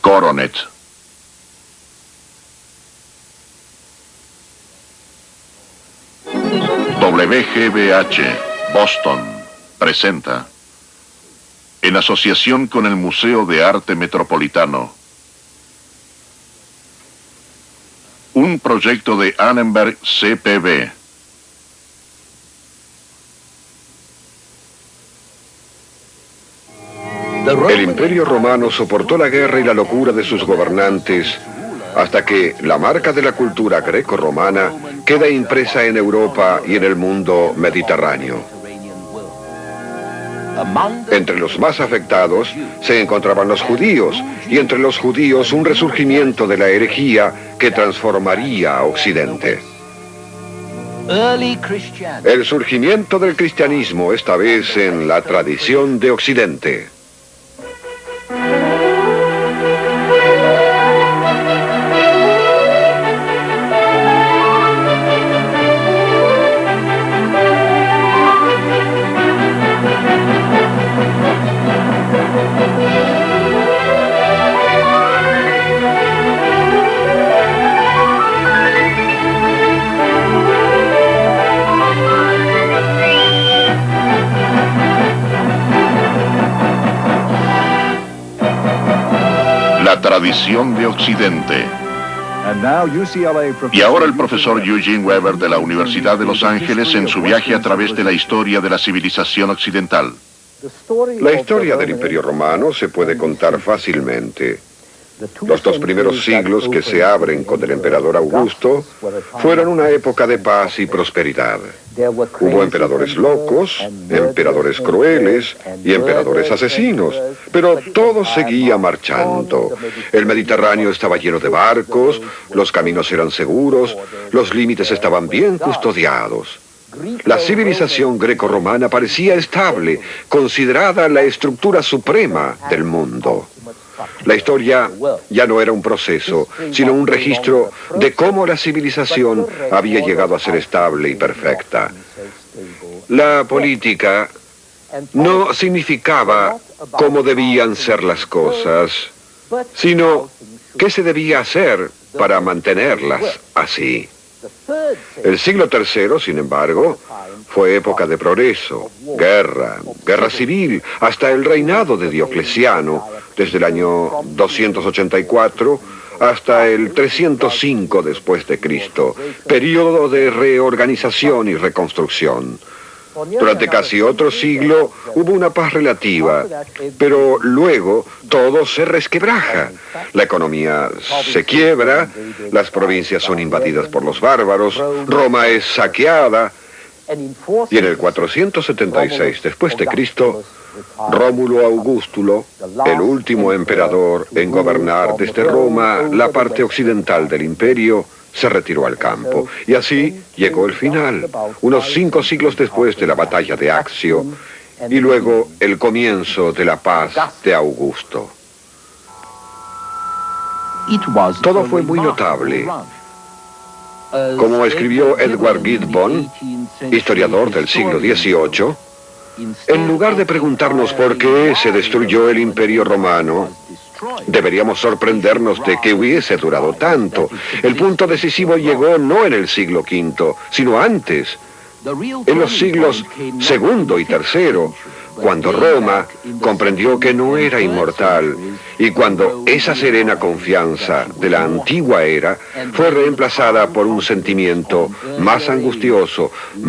Coronet. WGBH, Boston, presenta, en asociación con el Museo de Arte Metropolitano, un proyecto de Annenberg CPB. El Imperio Romano soportó la guerra y la locura de sus gobernantes hasta que la marca de la cultura greco-romana queda impresa en Europa y en el mundo mediterráneo. Entre los más afectados se encontraban los judíos, y entre los judíos un resurgimiento de la herejía que transformaría a Occidente. El surgimiento del cristianismo, esta vez en la tradición de Occidente. La tradición de Occidente. Y ahora el profesor Eugene Weber de la Universidad de Los Ángeles en su viaje a través de la historia de la civilización occidental. La historia del Imperio Romano se puede contar fácilmente. Los 2 primeros siglos que se abren con el emperador Augusto fueron una época de paz y prosperidad. Hubo emperadores locos, emperadores crueles y emperadores asesinos, pero todo seguía marchando. El Mediterráneo estaba lleno de barcos, los caminos eran seguros, los límites estaban bien custodiados. La civilización greco-romana parecía estable, considerada la estructura suprema del mundo. La historia ya no era un proceso, sino un registro de cómo la civilización había llegado a ser estable y perfecta. La política no significaba cómo debían ser las cosas, sino qué se debía hacer para mantenerlas así. El siglo III, sin embargo, fue época de progreso, guerra civil, hasta el reinado de Diocleciano, desde el año 284 hasta el 305 después de Cristo, periodo de reorganización y reconstrucción. Durante casi otro siglo hubo una paz relativa, pero luego todo se resquebraja. La economía se quiebra, las provincias son invadidas por los bárbaros, Roma es saqueada, y en el 476 después de Cristo, Rómulo Augustulo, el último emperador en gobernar desde Roma la parte occidental del imperio, se retiró al campo. Y así llegó el final, unos 5 siglos después de la batalla de Accio, y luego el comienzo de la paz de Augusto. Todo fue muy notable. Como escribió Edward Gibbon, historiador del siglo XVIII, en lugar de preguntarnos por qué se destruyó el Imperio Romano, deberíamos sorprendernos de que hubiese durado tanto. El punto decisivo llegó no en el siglo V, sino antes, en los siglos II y III, cuando Roma comprendió que no era inmortal y cuando esa serena confianza de la antigua era fue reemplazada por un sentimiento más angustioso,